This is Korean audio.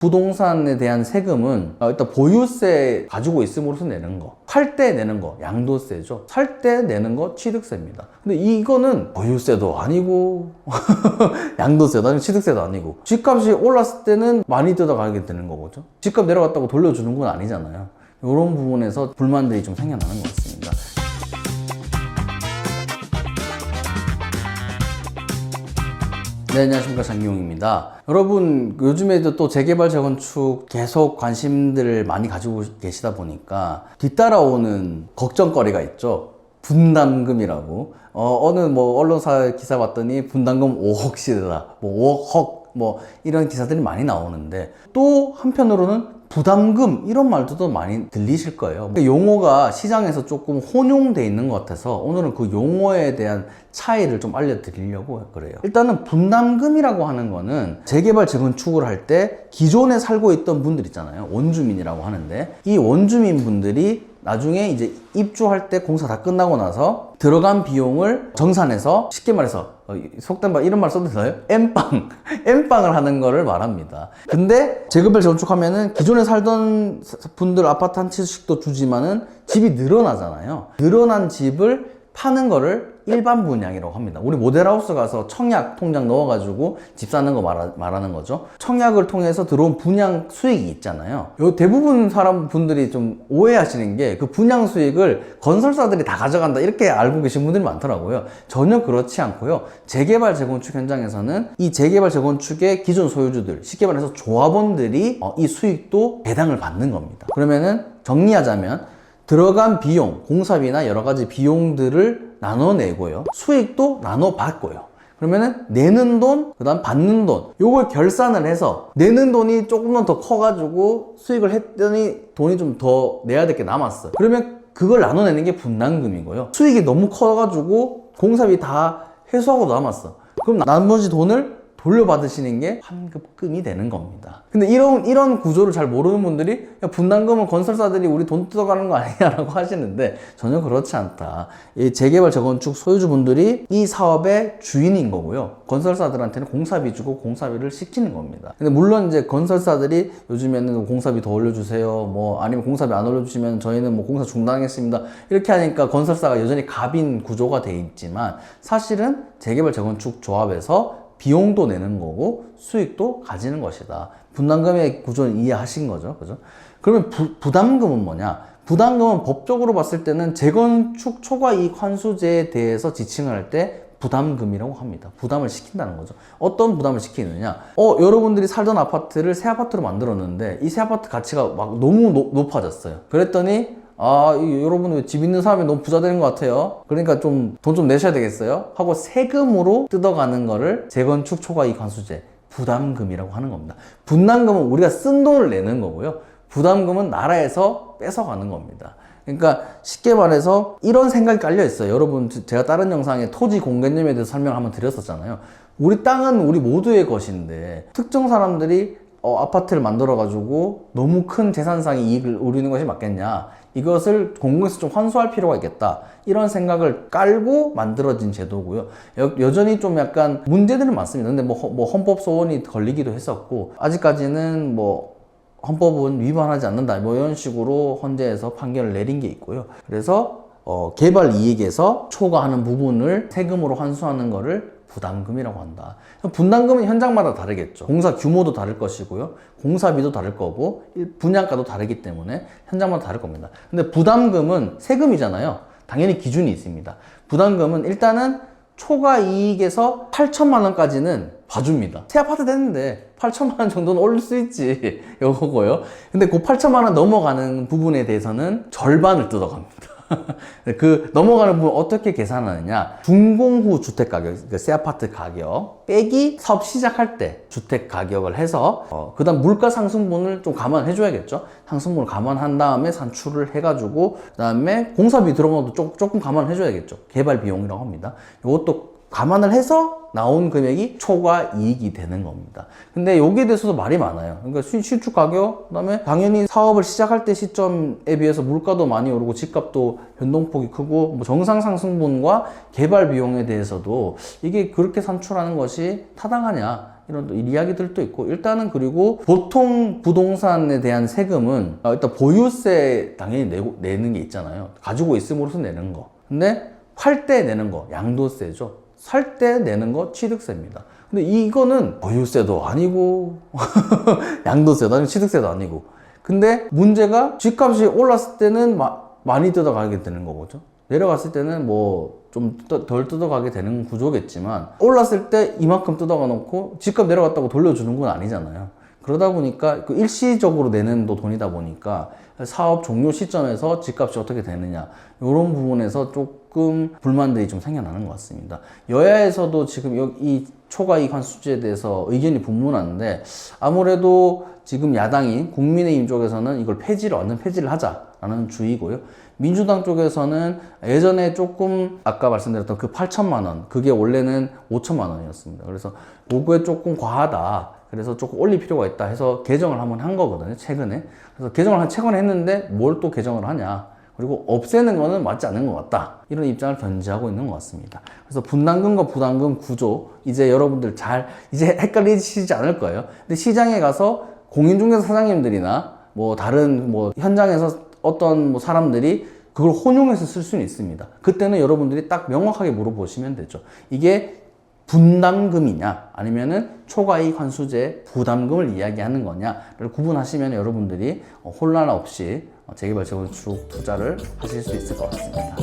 부동산에 대한 세금은 일단 보유세 가지고 있음으로써 내는 거, 팔 때 내는 거 양도세죠. 살 때 내는 거 취득세입니다. 근데 이거는 보유세도 아니고 양도세도 아니고 취득세도 아니고, 집값이 올랐을 때는 많이 뜯어가게 되는 거죠. 집값 내려갔다고 돌려주는 건 아니잖아요. 이런 부분에서 불만들이 좀 생겨나는 것 같습니다. 네, 안녕하십니까, 장기용입니다. 여러분, 요즘에도 또 재개발 재건축 계속 관심들을 많이 가지고 계시다 보니까 뒤따라오는 걱정거리가 있죠. 분담금이라고. 어느 언론사 기사 봤더니 분담금 5억 시대다, 5억 헉, 이런 기사들이 많이 나오는데, 또 한편으로는 부담금, 이런 말도 많이 들리실 거예요. 용어가 시장에서 조금 혼용돼 있는 것 같아서 오늘은 그 용어에 대한 차이를 좀 알려드리려고 그래요. 일단은 분담금이라고 하는 거는 재개발 재건축을 할 때 기존에 살고 있던 분들 있잖아요. 원주민이라고 하는데, 이 원주민 분들이 나중에 이제 입주할 때 공사 다 끝나고 나서 들어간 비용을 정산해서, 쉽게 말해서 속된 말, 이런 말 써도 되나요? 엠빵을 하는 거를 말합니다. 근데 재개발 재건축하면은 기존에 살던 분들 아파트 한 채씩도 주지만은 집이 늘어나잖아요. 늘어난 집을 파는 거를 일반 분양이라고 합니다. 우리 모델하우스 가서 청약 통장 넣어가지고 집 사는 거 말하는 거죠. 청약을 통해서 들어온 분양 수익이 있잖아요. 대부분 분들이 좀 오해하시는 게, 그 분양 수익을 건설사들이 다 가져간다 이렇게 알고 계신 분들이 많더라고요. 전혀 그렇지 않고요. 재개발 재건축 현장에서는 이 재개발 재건축의 기존 소유주들, 쉽게 말해서 조합원들이 이 수익도 배당을 받는 겁니다. 그러면은 정리하자면, 들어간 비용, 공사비나 여러 가지 비용들을 나눠내고요. 수익도 나눠받고요. 그러면은 내는 돈, 그 다음 받는 돈, 요걸 결산을 해서 내는 돈이 조금만 더 커가지고 수익을 했더니 돈이 좀 더 내야 될 게 남았어. 그러면 그걸 나눠내는 게 분담금이고요. 수익이 너무 커가지고 공사비 다 회수하고 남았어. 그럼 나머지 돈을 돌려받으시는 게 환급금이 되는 겁니다. 근데 이런 구조를 잘 모르는 분들이, 야, 분담금은 건설사들이 우리 돈 뜯어가는 거 아니냐라고 하시는데, 전혀 그렇지 않다. 이 재개발 재건축 소유주분들이 이 사업의 주인인 거고요. 건설사들한테는 공사비 주고 공사비를 시키는 겁니다. 근데 물론 이제 건설사들이 요즘에는 공사비 더 올려주세요, 아니면 공사비 안 올려주시면 저희는 공사 중단하겠습니다, 이렇게 하니까 건설사가 여전히 갑인 구조가 돼 있지만, 사실은 재개발 재건축 조합에서 비용도 내는 거고 수익도 가지는 것이다. 분담금의 구조는 이해하신 거죠, 그죠? 그러면 부담금은 뭐냐? 부담금은 법적으로 봤을 때는 재건축 초과이익 환수제에 대해서 지칭을 할 때 부담금이라고 합니다. 부담을 시킨다는 거죠. 어떤 부담을 시키느냐? 여러분들이 살던 아파트를 새 아파트로 만들었는데 이 새 아파트 가치가 막 너무 높아졌어요. 그랬더니 여러분 왜 집 있는 사람이 너무 부자 되는 것 같아요. 그러니까 돈 좀 내셔야 되겠어요? 하고 세금으로 뜯어가는 거를 재건축 초과이익 환수제, 부담금이라고 하는 겁니다. 분담금은 우리가 쓴 돈을 내는 거고요. 부담금은 나라에서 뺏어가는 겁니다. 그러니까 쉽게 말해서 이런 생각이 깔려 있어요. 여러분, 제가 다른 영상에 토지 공개념에 대해서 설명을 한번 드렸었잖아요. 우리 땅은 우리 모두의 것인데 특정 사람들이 아파트를 만들어가지고 너무 큰 재산상의 이익을 누리는 것이 맞겠냐, 이것을 공공에서 좀 환수할 필요가 있겠다, 이런 생각을 깔고 만들어진 제도고요. 여전히 좀 약간 문제들은 많습니다. 근데 헌법 소원이 걸리기도 했었고, 아직까지는 헌법은 위반하지 않는다, 이런 식으로 헌재에서 판결을 내린 게 있고요. 그래서 개발 이익에서 초과하는 부분을 세금으로 환수하는 거를 부담금이라고 한다. 분담금은 현장마다 다르겠죠. 공사 규모도 다를 것이고요. 공사비도 다를 거고, 분양가도 다르기 때문에 현장마다 다를 겁니다. 근데 부담금은 세금이잖아요. 당연히 기준이 있습니다. 부담금은 일단은 초과 이익에서 8천만 원까지는 봐줍니다. 새 아파트 됐는데 8천만 원 정도는 올릴 수 있지, 요거고요. 근데 그 8천만 원 넘어가는 부분에 대해서는 절반을 뜯어갑니다. 그 넘어가는 부분 어떻게 계산하느냐? 준공후 주택 가격, 새 아파트 가격 빼기 사업 시작할 때 주택 가격을 해서 그 다음 물가 상승분을 좀 감안해 줘야겠죠. 상승분을 감안한 다음에 산출을 해가지고, 그 다음에 공사비 들어간 것도 조금 감안해 줘야겠죠. 개발 비용이라고 합니다. 이것도 감안을 해서 나온 금액이 초과 이익이 되는 겁니다. 근데 여기에 대해서도 말이 많아요. 그러니까 신축 가격, 그다음에 당연히 사업을 시작할 때 시점에 비해서 물가도 많이 오르고 집값도 변동폭이 크고, 정상 상승분과 개발 비용에 대해서도 이게 그렇게 산출하는 것이 타당하냐, 이런 또 이야기들도 있고, 일단은 그리고 보통 부동산에 대한 세금은 일단 보유세 당연히 내는 게 있잖아요. 가지고 있음으로써 내는 거. 근데 팔 때 내는 거 양도세죠. 살 때 내는 거 취득세입니다. 근데 이거는 보유세도 아니고 양도세도 아니고 취득세도 아니고, 근데 문제가 집값이 올랐을 때는 많이 뜯어가게 되는 거죠. 내려갔을 때는 뭐 좀 덜 뜯어가게 되는 구조겠지만, 올랐을 때 이만큼 뜯어가 놓고 집값 내려갔다고 돌려주는 건 아니잖아요. 그러다 보니까 그 일시적으로 내는 돈이다 보니까 사업 종료 시점에서 집값이 어떻게 되느냐, 이런 부분에서 조금 불만들이 좀 생겨나는 것 같습니다. 여야에서도 지금 이 초과이익 환수제에 대해서 의견이 분분한데, 아무래도 지금 야당인 국민의힘 쪽에서는 이걸 완전 폐지를 하자라는 주의고요. 민주당 쪽에서는 예전에 조금 아까 말씀드렸던 그 8천만 원, 그게 원래는 5천만 원이었습니다. 그래서 요거에 조금 과하다, 그래서 조금 올릴 필요가 있다 해서 개정을 한번 한 거거든요, 최근에. 그래서 개정을 최근에 했는데 뭘 또 개정을 하냐, 그리고 없애는 거는 맞지 않는 것 같다, 이런 입장을 견지하고 있는 것 같습니다. 그래서 분담금과 부담금 구조, 이제 여러분들 이제 헷갈리시지 않을 거예요. 근데 시장에 가서 공인중개사 사장님들이나 뭐 다른 뭐 현장에서 어떤 뭐 사람들이 그걸 혼용해서 쓸 수는 있습니다. 그때는 여러분들이 딱 명확하게 물어보시면 되죠. 이게 분담금이냐 아니면은 초과이익 환수제 부담금을 이야기하는 거냐를 구분하시면 여러분들이 혼란 없이 재개발 재건축 투자를 하실 수 있을 것 같습니다.